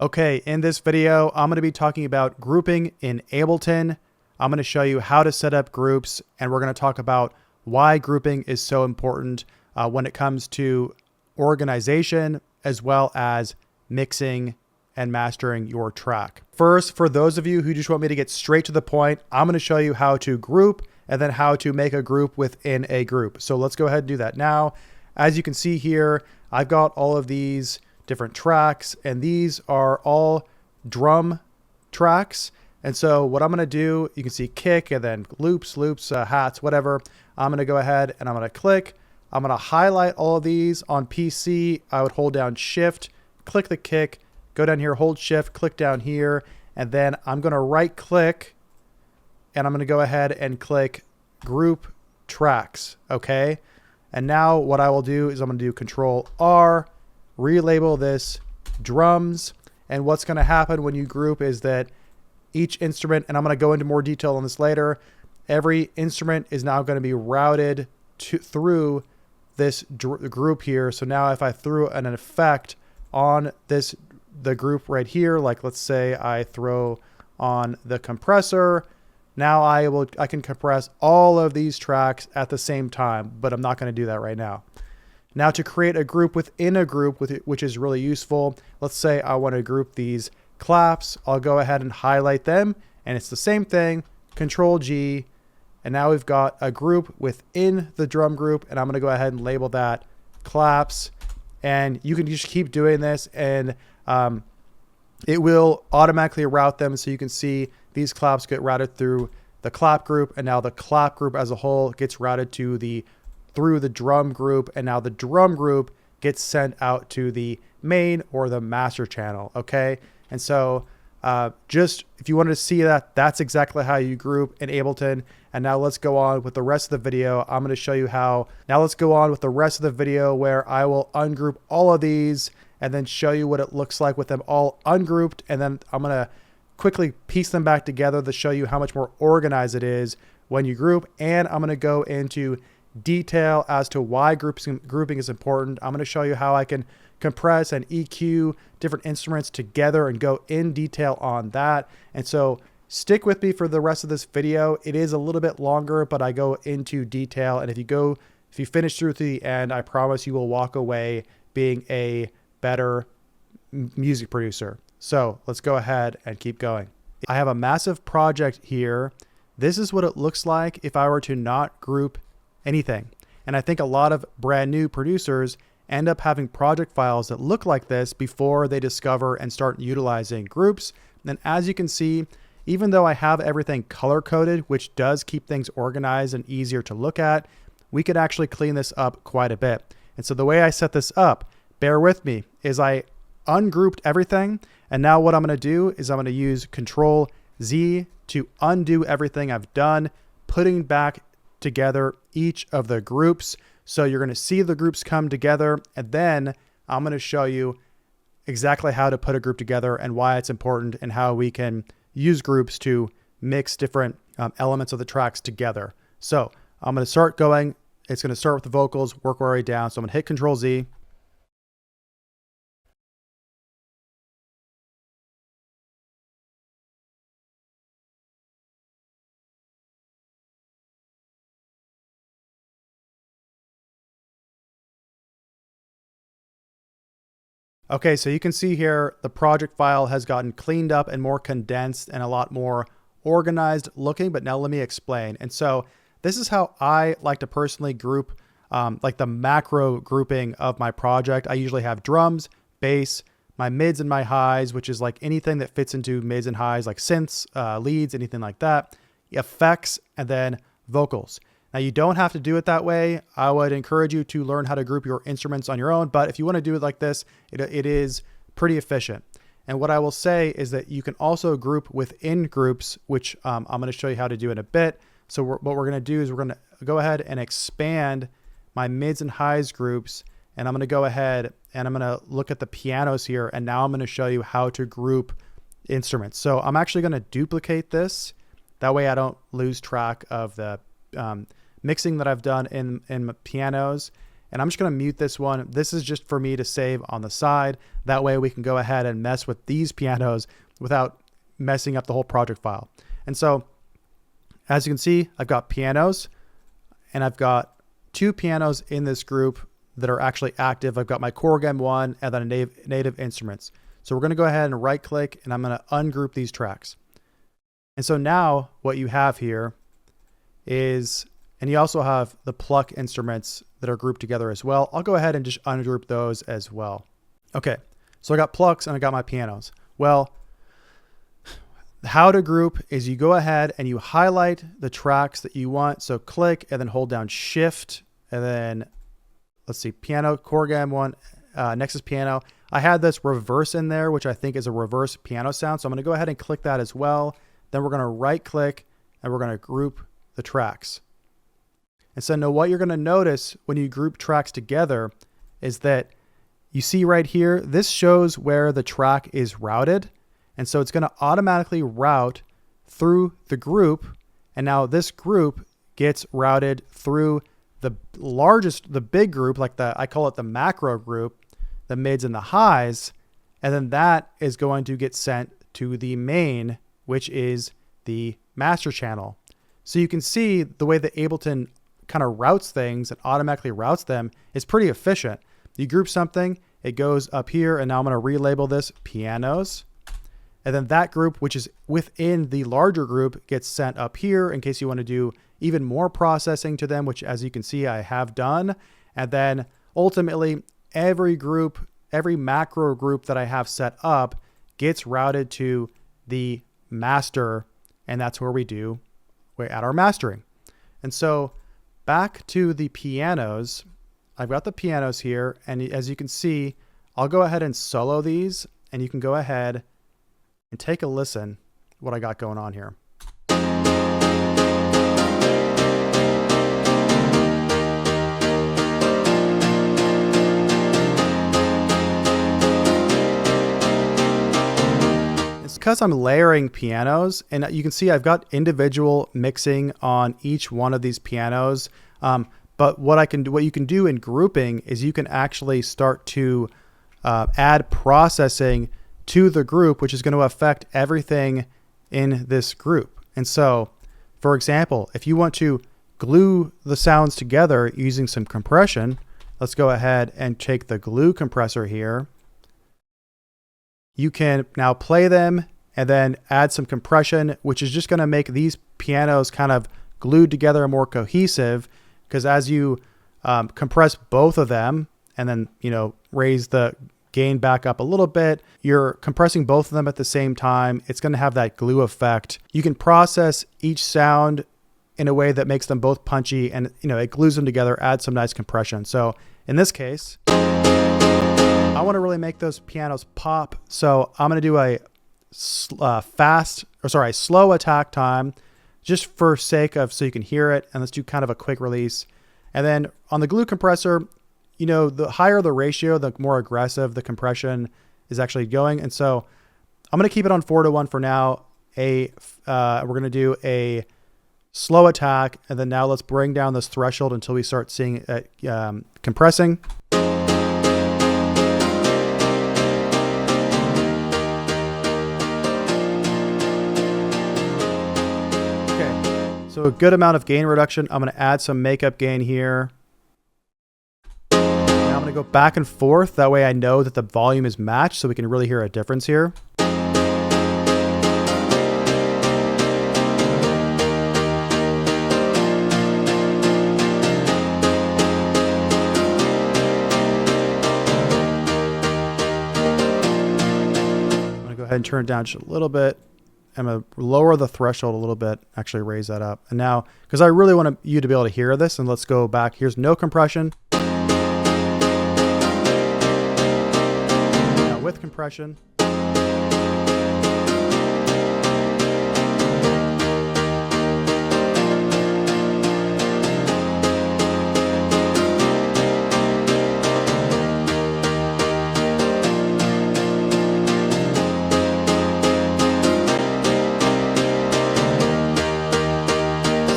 Okay, in this video, I'm going to be talking about grouping in Ableton. I'm going to show you how to set up groups, and we're going to talk about why grouping is so important when it comes to organization, as well as mixing and mastering your track. First, for those of you who just want me to get straight to the point, I'm going to show you how to group and then how to make a group within a group. So let's go ahead and do that now. As you can see here, I've got all of these different tracks, and these are all drum tracks. And so what I'm going to do, you can see kick and then loops, hats, whatever. I'm going to go ahead and I'm going to click. I'm going to highlight all of these. On PC, I would hold down shift, click the kick, go down here, hold shift, click down here, and then I'm going to right click and I'm going to go ahead and click group tracks. Okay. And now what I will do is I'm going to do Control R, relabel this drums. And what's going to happen when you group is that each instrument, and I'm going to go into more detail on this later, every instrument is now going to be routed through this group here. So now if I threw an effect on the group right here, like let's say I throw on the compressor, now I can compress all of these tracks at the same time, but I'm not going to do that right now. Now to create a group within a group, which is really useful, let's say I want to group these claps. I'll go ahead and highlight them, and it's the same thing, Control G, and now we've got a group within the drum group, and I'm going to go ahead and label that claps. And you can just keep doing this, and it will automatically route them. So you can see these claps get routed through the clap group, and now the clap group as a whole gets routed through the drum group, and now the drum group gets sent out to the main or the master channel. Okay. And so just if you wanted to see that, that's exactly how you group in Ableton. And now let's go on with the rest of the video. I'm going to show you how. Now let's go on with the rest of the video where I will ungroup all of these and then show you what it looks like with them all ungrouped. And then I'm going to quickly piece them back together to show you how much more organized it is when you group. And I'm going to go into detail as to why grouping is important. I'm going to show you how I can compress and EQ different instruments together and go in detail on that. And so stick with me for the rest of this video. It is a little bit longer, but I go into detail. And if you finish through to the end, I promise you will walk away being a better music producer. So let's go ahead and keep going. I have a massive project here. This is what it looks like if I were to not group anything. And I think a lot of brand new producers end up having project files that look like this before they discover and start utilizing groups. And as you can see, even though I have everything color coded, which does keep things organized and easier to look at, we could actually clean this up quite a bit. And so the way I set this up, bear with me, is I ungrouped everything. And now what I'm going to do is I'm going to use Control Z to undo everything I've done, putting back together each of the groups. So you're going to see the groups come together, and then I'm going to show you exactly how to put a group together and why it's important and how we can use groups to mix different elements of the tracks together. So I'm going to start going. It's going to start with the vocals, work our way down. So I'm going to hit Control Z. Okay, so you can see here the project file has gotten cleaned up and more condensed and a lot more organized looking, but now let me explain. And so this is how I like to personally group like the macro grouping of my project. I usually have drums, bass, my mids and my highs, which is like anything that fits into mids and highs, like synths, leads, anything like that, effects, and then vocals. Now you don't have to do it that way. I would encourage you to learn how to group your instruments on your own, but if you want to do it like this, it is pretty efficient. And what I will say is that you can also group within groups, which I'm going to show you how to do in a bit. So what we're going to do is we're going to go ahead and expand my mids and highs groups, and I'm going to go ahead and I'm going to look at the pianos here, and now I'm going to show you how to group instruments. So I'm actually going to duplicate this. That way I don't lose track of the mixing that I've done in pianos. And I'm just going to mute this one. This is just for me to save on the side. That way we can go ahead and mess with these pianos without messing up the whole project file. And so as you can see, I've got pianos and I've got 2 pianos in this group that are actually active. I've got my Korg M1 and then a native instruments. So we're going to go ahead and right click and I'm going to ungroup these tracks. And so now what you have here is, and you also have the pluck instruments that are grouped together as well. I'll go ahead and just ungroup those as well. Okay, so I got plucks and I got my pianos. Well, how to group is you go ahead and you highlight the tracks that you want. So click and then hold down Shift and then let's see, piano, Korg M1, next is piano. I had this reverse in there, which I think is a reverse piano sound. So I'm going to go ahead and click that as well. Then we're going to right click and we're going to group the tracks. And so now what you're going to notice when you group tracks together is that you see right here, this shows where the track is routed. And so it's going to automatically route through the group. And now this group gets routed through the largest, the big group, like I call it the macro group, the mids and the highs. And then that is going to get sent to the main, which is the master channel. So you can see the way that Ableton kind of routes things and automatically routes them is pretty efficient. You group something, it goes up here, and now I'm going to relabel this pianos. And then that group, which is within the larger group, gets sent up here in case you want to do even more processing to them, which as you can see, I have done. And then ultimately every group, every macro group that I have set up gets routed to the master. And that's where we're at our mastering. And so back to the pianos, I've got the pianos here. And as you can see, I'll go ahead and solo these and you can go ahead and take a listen what I got going on here. It's because I'm layering pianos, and you can see I've got individual mixing on each one of these pianos. But what you can do in grouping is you can actually start to add processing to the group, which is going to affect everything in this group. And so, for example, if you want to glue the sounds together using some compression, let's go ahead and take the glue compressor here. You can now play them and then add some compression, which is just going to make these pianos kind of glued together and more cohesive, because as you compress both of them and then, raise the gain back up a little bit, you're compressing both of them at the same time. It's going to have that glue effect. You can process each sound in a way that makes them both punchy and, it glues them together, adds some nice compression. So in this case, I want to really make those pianos pop. So I'm going to do a slow attack time just for sake of, so you can hear it. And let's do kind of a quick release. And then on the glue compressor, the higher the ratio, the more aggressive the compression is actually going. And so I'm going to keep it on 4:1 for now. We're going to do a slow attack. And then now let's bring down this threshold until we start seeing it compressing. Okay, so a good amount of gain reduction. I'm going to add some makeup gain here. I'm going to go back and forth. That way I know that the volume is matched so we can really hear a difference here. I'm going to go ahead and turn it down just a little bit. I'm going to lower the threshold a little bit, actually raise that up. And now, because I really want you to be able to hear this, and let's go back. Here's no compression. With compression.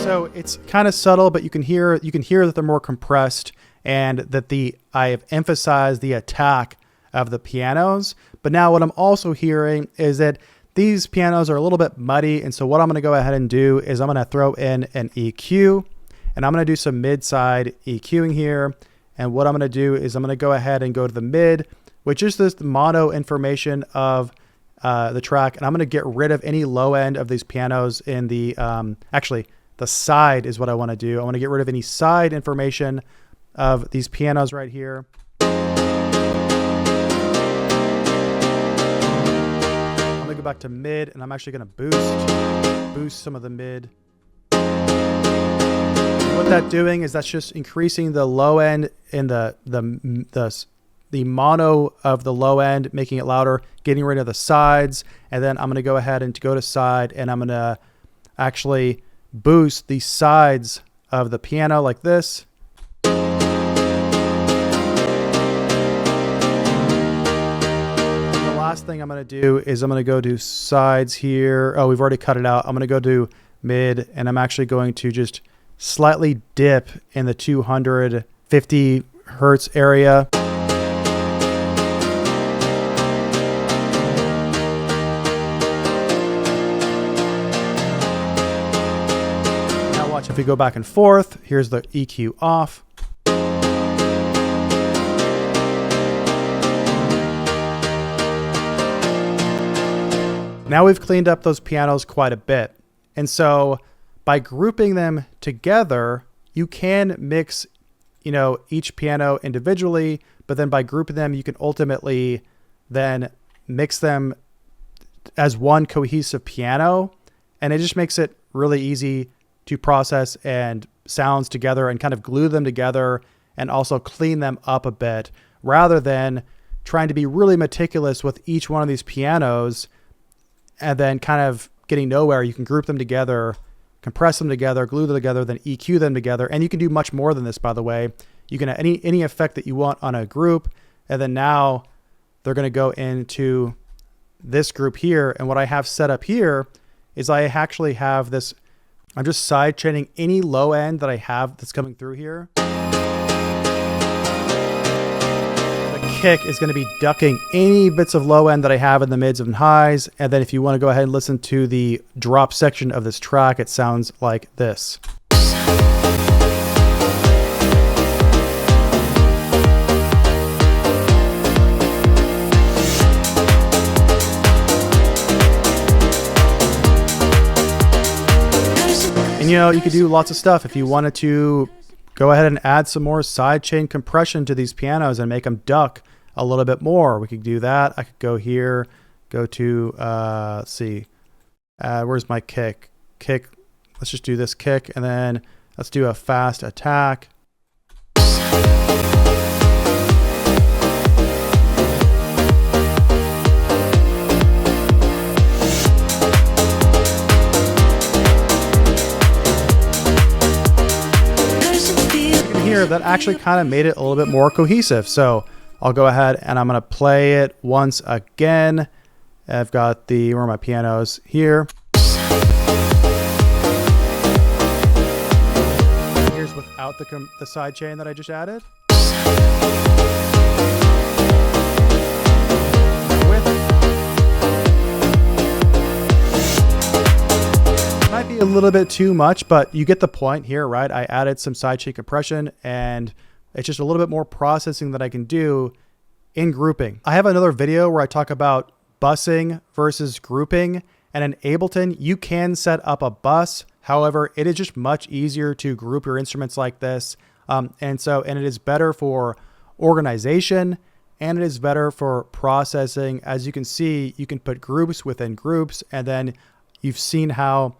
So it's kind of subtle, but you can hear that they're more compressed. and that I have emphasized the attack of the pianos. But now what I'm also hearing is that these pianos are a little bit muddy. And so what I'm going to go ahead and do is I'm going to throw in an EQ, and I'm going to do some mid-side EQing here. And what I'm going to do is I'm going to go ahead and go to the mid, which is this mono information of the track. And I'm going to get rid of any low end of these pianos in the, actually the side is what I want to do. I want to get rid of any side information of these pianos right here. I'm going to go back to mid, and I'm actually going to boost some of the mid. What that's doing is that's just increasing the low end in the mono of the low end, making it louder, getting rid of the sides. And then I'm going to go ahead and go to side, and I'm going to actually boost the sides of the piano like this. The last thing I'm going to do is I'm going to go to sides here. Oh, we've already cut it out. I'm going to go to mid, and I'm actually going to just slightly dip in the 250 hertz area. Now watch, if we go back and forth, here's the EQ off. Now we've cleaned up those pianos quite a bit. And so by grouping them together, you can mix, each piano individually, but then by grouping them, you can ultimately then mix them as one cohesive piano. And it just makes it really easy to process and sounds together and kind of glue them together and also clean them up a bit, rather than trying to be really meticulous with each one of these pianos and then kind of getting nowhere. You can group them together, compress them together, glue them together, then EQ them together. And you can do much more than this, by the way. You can have any effect that you want on a group. And then now they're going to go into this group here. And what I have set up here is I actually have this, I'm just side chaining any low end that I have that's coming through here. Kick is going to be ducking any bits of low end that I have in the mids and highs. And then if you want to go ahead and listen to the drop section of this track, it sounds like this. And you could do lots of stuff if you wanted to. Go ahead and add some more sidechain compression to these pianos and make them duck a little bit more. We could do that. I could go here, go to, let's see, where's my kick? Kick, let's just do this kick, and then let's do a fast attack. That actually kind of made it a little bit more cohesive. So I'll go ahead and I'm going to play it once again. I've got where are my pianos here. Here's without the side chain that I just added. Might be a little bit too much, but you get the point here, right? I added some sidechain compression, and it's just a little bit more processing that I can do in grouping. I have another video where I talk about busing versus grouping, and in Ableton, you can set up a bus. However, it is just much easier to group your instruments like this. And it is better for organization, and it is better for processing. As you can see, you can put groups within groups, and then you've seen how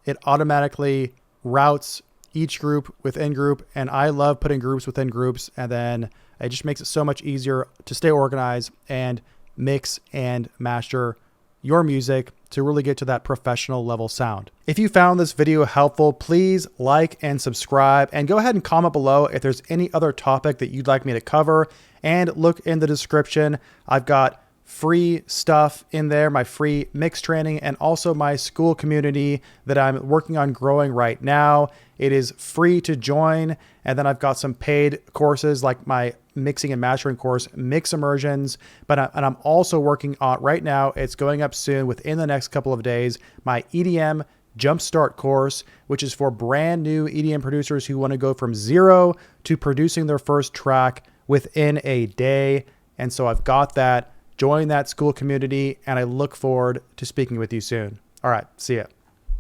it automatically routes each group within group. And I love putting groups within groups. And then it just makes it so much easier to stay organized and mix and master your music to really get to that professional level sound. If you found this video helpful, please like and subscribe, and go ahead and comment below if there's any other topic that you'd like me to cover. And look in the description. I've got free stuff in there, my free mix training, and also my school community that I'm working on growing right now. It is free to join. And then I've got some paid courses like my mixing and mastering course, Mix Immersions. And I'm also working on right now, it's going up soon within the next couple of days, my EDM Jumpstart course, which is for brand new EDM producers who want to go from zero to producing their first track within a day. And so I've got that. Join that school community, and I look forward to speaking with you soon. All right, see ya.